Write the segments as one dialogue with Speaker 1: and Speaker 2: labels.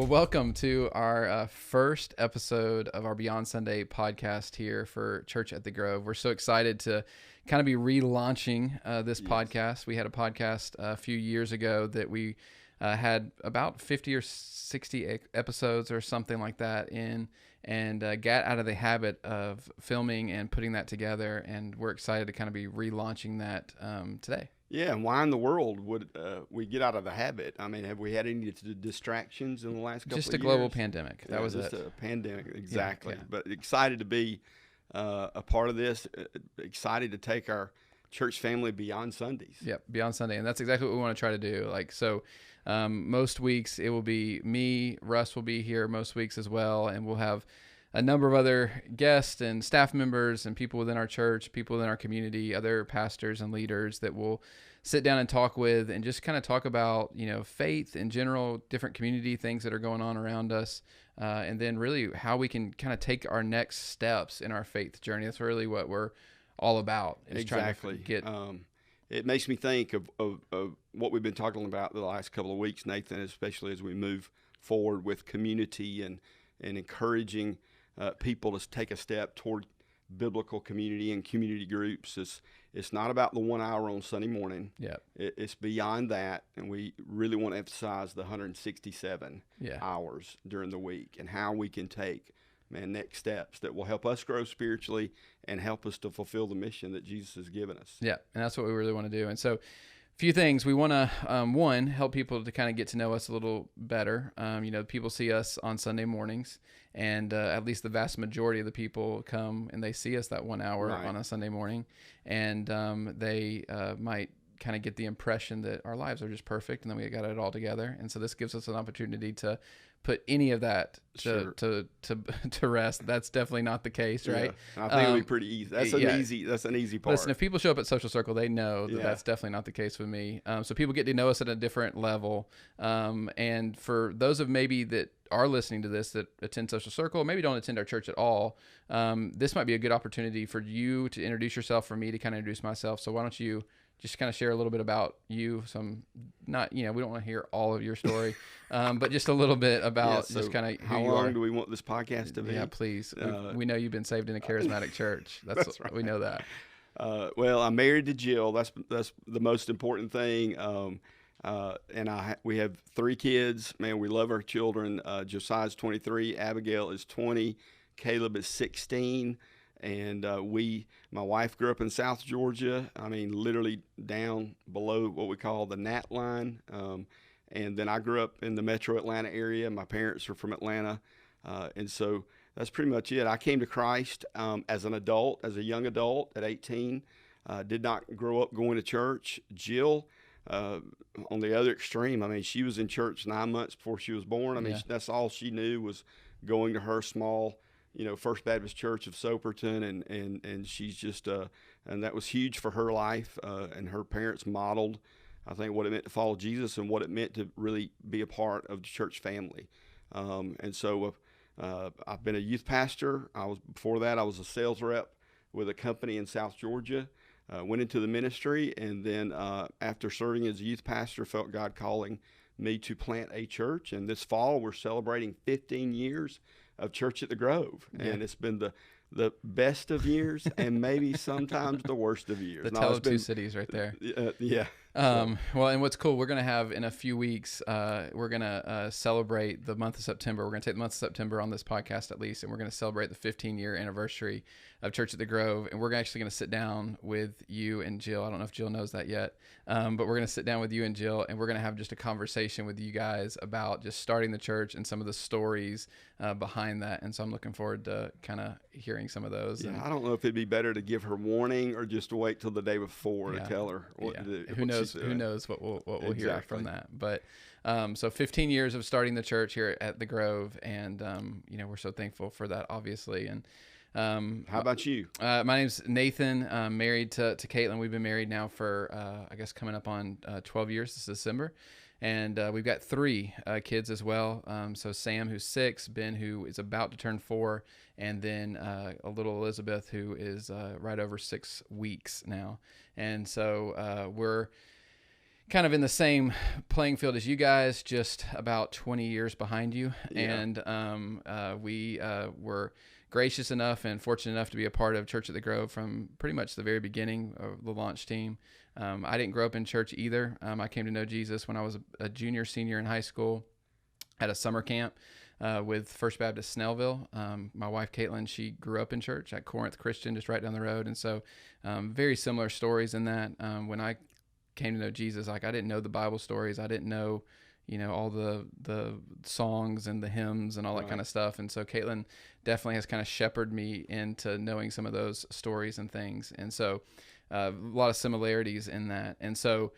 Speaker 1: welcome to our first episode of our Beyond Sunday podcast here for Church at the Grove. We're so excited to kind of be relaunching this podcast. We had a podcast a few years ago that we had about 50 or 60 episodes or something like that in, and got out of the habit of filming and putting that together. And we're excited to kind of be relaunching that today.
Speaker 2: Yeah, and why in the world would we get out of the habit? I mean, have we had any distractions in the last couple of years?
Speaker 1: Just a global pandemic. That was
Speaker 2: just
Speaker 1: it.
Speaker 2: a pandemic, exactly.
Speaker 1: Yeah.
Speaker 2: But excited to be a part of this. Excited to take our church family beyond Sundays.
Speaker 1: Yep, beyond Sunday, and that's exactly what we want to try to do. Most weeks it will be me. Russ will be here most weeks as well, and we'll have a number of other guests and staff members and people within our church, people within our community, other pastors and leaders that we'll sit down and talk with and just kind of talk about, faith in general, different community things that are going on around us, and then really how we can kind of take our next steps in our faith journey. That's really what we're all about.
Speaker 2: Exactly. It makes me think of what we've been talking about the last couple of weeks, Nathan, especially as we move forward with community and encouraging people to take a step toward biblical community and community groups. It's not about the 1 hour on Sunday morning.
Speaker 1: Yeah,
Speaker 2: it's beyond that, and we really want to emphasize the 167 hours during the week and how we can take next steps that will help us grow spiritually and help us to fulfill the mission that Jesus has given us.
Speaker 1: Yeah, and that's what we really want to do. And so few things we want to one, help people to kind of get to know us a little better. People see us on Sunday mornings, and at least the vast majority of the people come and they see us that 1 hour on a Sunday morning, and they might kind of get the impression that our lives are just perfect and then we got it all together. And so this gives us an opportunity to put any of that to rest. That's definitely not the case, right?
Speaker 2: Yeah. I think it'll be pretty easy. That's an easy part.
Speaker 1: Listen, if people show up at Social Circle, they know that that's definitely not the case with me. So people get to know us at a different level. And for those of maybe that are listening to this that attend Social Circle, maybe don't attend our church at all, this might be a good opportunity for you to introduce yourself, for me to kind of introduce myself. So why don't you just kind of share a little bit about you? We don't want to hear all of your story, but just a little bit about just kind of
Speaker 2: how long do we want this podcast to be?
Speaker 1: Yeah, please. We know you've been saved in a charismatic church. That's right. We know that.
Speaker 2: Well, I'm married to Jill. That's the most important thing. And we have 3 kids. Man, we love our children. Josiah's 23, Abigail is 20, Caleb is 16. And my wife grew up in South Georgia. I mean, literally down below what we call the Nat line. And then I grew up in the metro Atlanta area. My parents are from Atlanta. And so that's pretty much it. I came to Christ as an adult, as a young adult at 18. Did not grow up going to church. Jill, on the other extreme, I mean, she was in church 9 months before she was born. I mean, that's all she knew was going to her small First Baptist Church of Soperton, and she's just, and that was huge for her life, and her parents modeled, I think, what it meant to follow Jesus and what it meant to really be a part of the church family. And so I've been a youth pastor. Before that, I was a sales rep with a company in South Georgia, went into the ministry, and then after serving as a youth pastor, felt God calling me to plant a church. And this fall, we're celebrating 15 years of Church at the Grove, and it's been the best of years and maybe sometimes the worst of years.
Speaker 1: The tale of two cities right there. Well, and what's cool, we're going to have in a few weeks, we're going to celebrate the month of September. We're going to take the month of September on this podcast at least, and we're going to celebrate the 15-year anniversary of Church at the Grove. And we're actually going to sit down with you and Jill. I don't know if Jill knows that yet, but we're going to sit down with you and Jill, and we're going to have just a conversation with you guys about just starting the church and some of the stories behind that. And so I'm looking forward to kind of hearing some of those.
Speaker 2: Yeah, I don't know if it'd be better to give her warning or just to wait till the day before to tell her what to do.
Speaker 1: Who knows what we'll hear from that. But so 15 years of starting the church here at the Grove, and we're so thankful for that, obviously. And
Speaker 2: how about you?
Speaker 1: My name's Nathan. I'm married to Caitlin. We've been married now for I guess coming up on 12 years this December. And we've got 3 kids as well. So Sam, who's 6, Ben, who is about to turn 4, and then a little Elizabeth, who is right over 6 weeks now. And so we're kind of in the same playing field as you guys, just about 20 years behind you.
Speaker 2: Yeah.
Speaker 1: And we were gracious enough and fortunate enough to be a part of Church at the Grove from pretty much the very beginning of the launch team. I didn't grow up in church either. I came to know Jesus when I was a junior, senior in high school at a summer camp with First Baptist Snellville. My wife, Caitlin, she grew up in church at Corinth Christian, just right down the road. And so very similar stories in that. When I came to know Jesus, like I didn't know the Bible stories. I didn't know, all the songs and the hymns and all that kind of stuff. And so Caitlin definitely has kind of shepherded me into knowing some of those stories and things. And so a lot of similarities in that. And so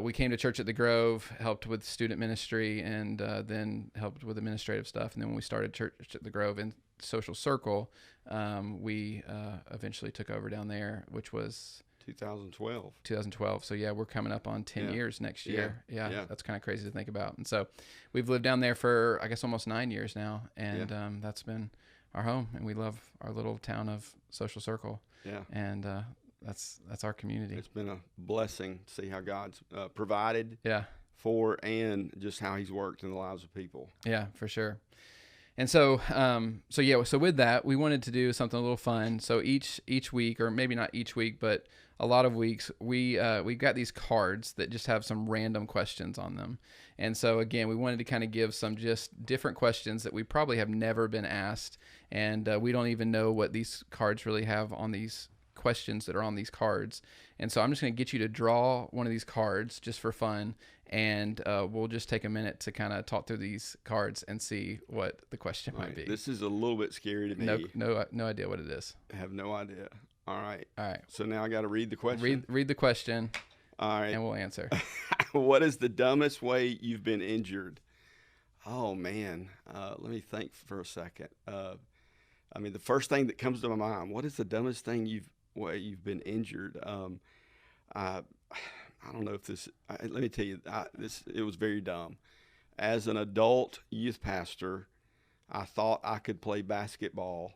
Speaker 1: we came to Church at the Grove, helped with student ministry, and then helped with administrative stuff. And then when we started Church at the Grove in Social Circle, we eventually took over down there, which was 2012. So yeah, we're coming up on 10 years next year. Yeah. That's kind of crazy to think about. And so we've lived down there for, I guess, almost 9 years now. And that's been our home. And we love our little town of Social Circle.
Speaker 2: Yeah.
Speaker 1: And that's our community.
Speaker 2: It's been a blessing to see how God's provided
Speaker 1: Yeah.
Speaker 2: for, and just how he's worked in the lives of people.
Speaker 1: Yeah, for sure. And so, so with that, we wanted to do something a little fun. So each week, or maybe not each week, but a lot of weeks, we got these cards that just have some random questions on them. And so again, we wanted to kind of give some just different questions that we probably have never been asked, and we don't even know what these cards really have on these questions that are on these cards. And so I'm just going to get you to draw one of these cards just for fun, and we'll just take a minute to kind of talk through these cards and see what the question might be.
Speaker 2: This is a little bit scary to me.
Speaker 1: No idea what it is.
Speaker 2: I have no idea. All right.
Speaker 1: All right.
Speaker 2: So now I got to read the question.
Speaker 1: Read the question.
Speaker 2: All right.
Speaker 1: And we'll answer.
Speaker 2: What is the dumbest way you've been injured? Oh man. Let me think for a second. The first thing that comes to my mind, what is the dumbest thing you've been injured? I don't know if this. Let me tell you, it was very dumb. As an adult youth pastor, I thought I could play basketball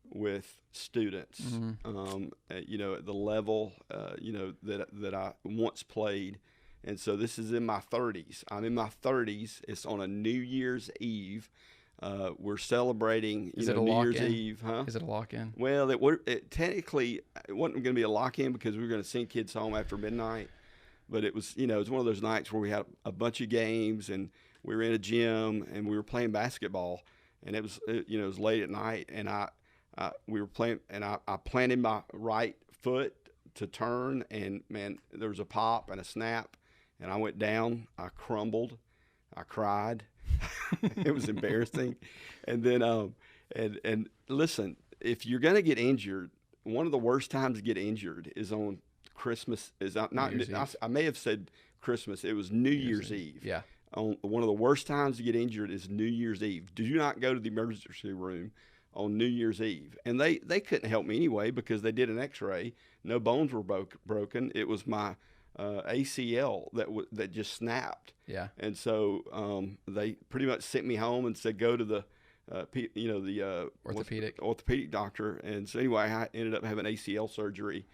Speaker 2: with students. At the level that I once played, and so this is in my 30s. I'm in my 30s. It's on a New Year's Eve. We're celebrating,
Speaker 1: Is it a
Speaker 2: New
Speaker 1: lock-in?
Speaker 2: Year's Eve, huh?
Speaker 1: Is it a lock-in?
Speaker 2: Well, technically, it wasn't going to be a lock-in because we were going to send kids home after midnight. But it was, it was one of those nights where we had a bunch of games, and we were in a gym, and we were playing basketball, and it was late at night, and we were playing, and I planted my right foot to turn, and man, there was a pop and a snap, and I went down. I crumbled. I cried. It was embarrassing. And then, and listen, if you're going to get injured, one of the worst times to get injured is on Christmas. I may have said Christmas. It was New Year's Eve.
Speaker 1: Yeah.
Speaker 2: One of the worst times to get injured is New Year's Eve. Do not go to the emergency room on New Year's Eve. And they couldn't help me anyway because they did an X-ray. No bones were broken. It was my ACL that just snapped.
Speaker 1: Yeah.
Speaker 2: And so they pretty much sent me home and said go to the the orthopedic doctor. And so anyway, I ended up having ACL surgery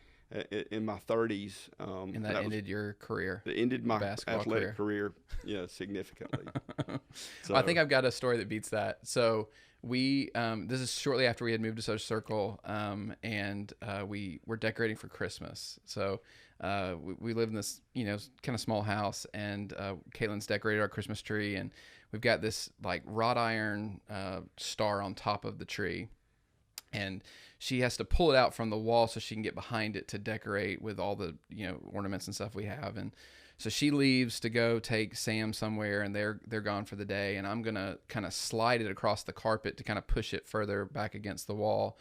Speaker 2: in my 30s.
Speaker 1: And that ended your career.
Speaker 2: It ended my athletic career significantly.
Speaker 1: So I think I've got a story that beats that. So we this is shortly after we had moved to Social Circle, and we were decorating for Christmas. So we live in this kind of small house, and Caitlin's decorated our Christmas tree, and we've got this like wrought iron star on top of the tree, and she has to pull it out from the wall so she can get behind it to decorate with all the ornaments and stuff we have. And so she leaves to go take Sam somewhere, and they're gone for the day, and I'm gonna kind of slide it across the carpet to kind of push it further back against the wall.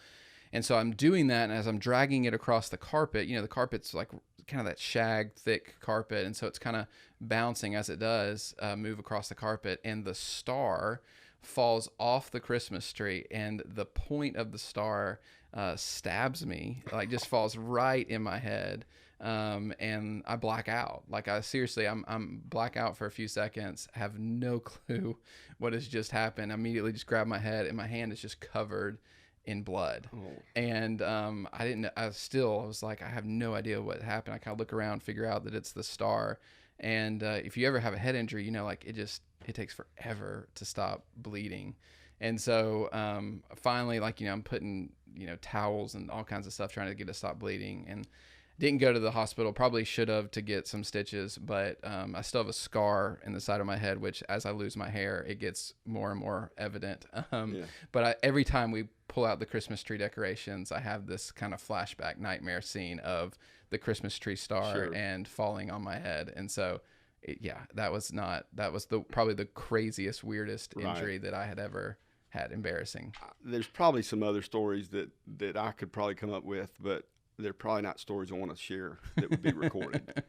Speaker 1: And so I'm doing that, and as I'm dragging it across the carpet, the carpet's like kind of that shag thick carpet, and so it's kind of bouncing as it does move across the carpet, and the star falls off the Christmas tree, and the point of the star stabs me, like just falls right in my head. And I black out. Like I'm black out for a few seconds, have no clue what has just happened. I immediately just grab my head, and my hand is just covered in blood. And I was like, I have no idea what happened. I kind of look around, figure out that it's the star, And if you ever have a head injury, like it takes forever to stop bleeding. And so finally, I'm putting, towels and all kinds of stuff trying to get it to stop bleeding. And didn't go to the hospital. Probably should have to get some stitches, but I still have a scar in the side of my head, which as I lose my hair, it gets more and more evident. But every time we pull out the Christmas tree decorations, I have this kind of flashback nightmare scene of the Christmas tree star and falling on my head. And so, that was probably the craziest, weirdest injury that I had ever had. Embarrassing.
Speaker 2: There's probably some other stories that I could probably come up with, but they're probably not stories I want to share that would be recorded.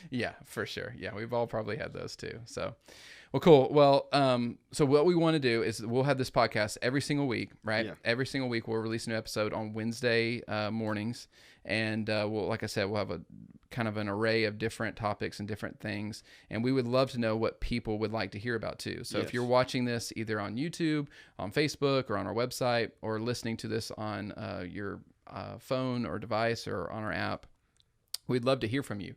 Speaker 1: Yeah, for sure. Yeah, we've all probably had those too. So, well, cool. Well, so what we want to do is we'll have this podcast every single week, right? Yeah. Every single week we'll release a new episode on Wednesday mornings. And like I said, we'll have a kind of an array of different topics and different things. And we would love to know what people would like to hear about too. So if you're watching this either on YouTube, on Facebook, or on our website, or listening to this on your phone or device or on our app, we'd love to hear from you.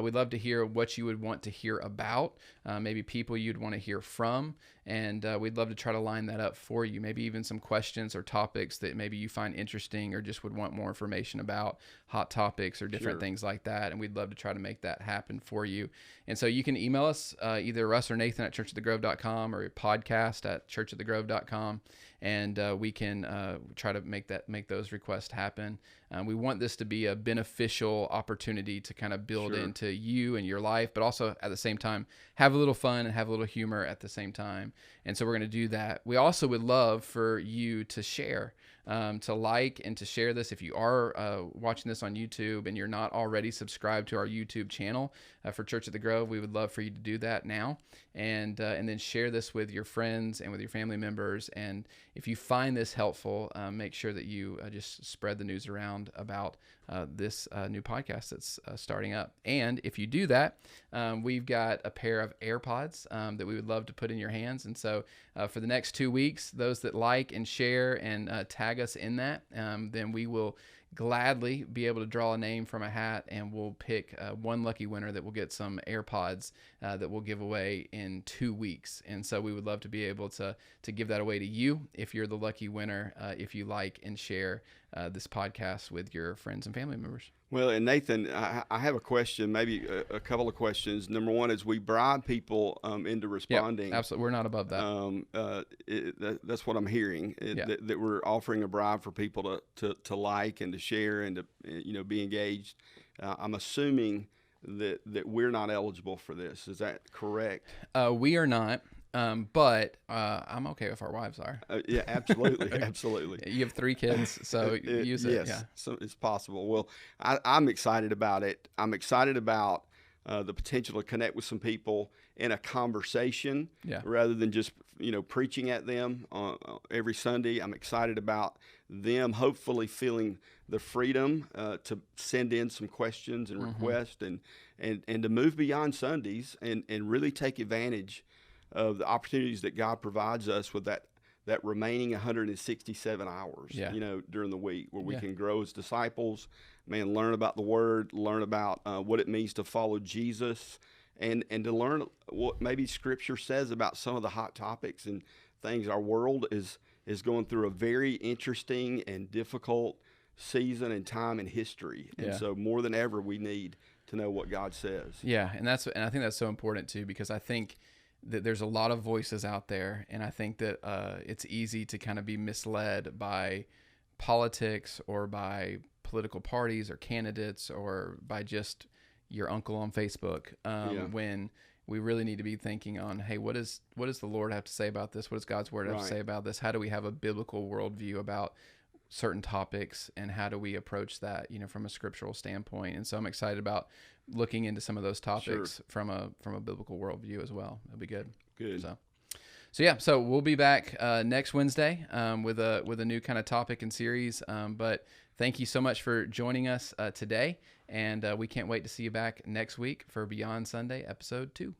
Speaker 1: We'd love to hear what you would want to hear about, maybe people you'd want to hear from, and we'd love to try to line that up for you. Maybe even some questions or topics that maybe you find interesting or just would want more information about, hot topics or different things like that, and we'd love to try to make that happen for you. And so you can email us, either Russ or Nathan at churchofthegrove.com or podcast at churchofthegrove.com, and we can try to make those requests happen. We want this to be a beneficial opportunity to kind of build into you and your life, but also at the same time have a little fun and have a little humor at the same time. And so we're going to do that. We also would love for you to share, to like and to share this. If you are watching this on YouTube and you're not already subscribed to our YouTube channel for Church of the Grove, we would love for you to do that now, and then share this with your friends and with your family members. And if you find this helpful, make sure that you just spread the news around about this new podcast that's starting up. And if you do that, we've got a pair of AirPods that we would love to put in your hands. And so for the next 2 weeks, those that like and share and tag us in that, then we will gladly be able to draw a name from a hat, and we'll pick one lucky winner that will get some AirPods that we'll give away in 2 weeks. And so we would love to be able to give that away to you if you're the lucky winner, if you like and share this podcast with your friends and family members.
Speaker 2: Well, and Nathan, I have a question, maybe a couple of questions. Number one is, we bribe people into responding.
Speaker 1: Yeah, absolutely. We're not above that.
Speaker 2: That's what I'm hearing, that we're offering a bribe for people to like and to share and to be engaged. I'm assuming that we're not eligible for this. Is that correct?
Speaker 1: We are not. But I'm okay if our wives are.
Speaker 2: Yeah, absolutely, absolutely.
Speaker 1: You have 3 kids, so use it.
Speaker 2: Yes, so it's possible. Well, I'm excited about it. I'm excited about the potential to connect with some people in a conversation, rather than just preaching at them every Sunday. I'm excited about them hopefully feeling the freedom to send in some questions and requests, and to move beyond Sundays and really take advantage of the opportunities that God provides us with that remaining 167 hours, during the week, where we can grow as disciples, learn about the Word, learn about what it means to follow Jesus, and to learn what maybe Scripture says about some of the hot topics and things. Our world is going through a very interesting and difficult season and time in history, and so more than ever, we need to know what God says.
Speaker 1: Yeah, and I think that's so important too, because I think that there's a lot of voices out there, and I think that it's easy to kind of be misled by politics or by political parties or candidates or by just your uncle on Facebook, when we really need to be thinking on, hey, what does the Lord have to say about this? What does God's Word have to say about this? How do we have a biblical worldview about certain topics, and how do we approach that, from a scriptural standpoint? And so I'm excited about looking into some of those topics from a biblical worldview as well. It'll be good. So we'll be back next Wednesday with a new kind of topic and series. But thank you so much for joining us today, and we can't wait to see you back next week for Beyond Sunday, episode 2.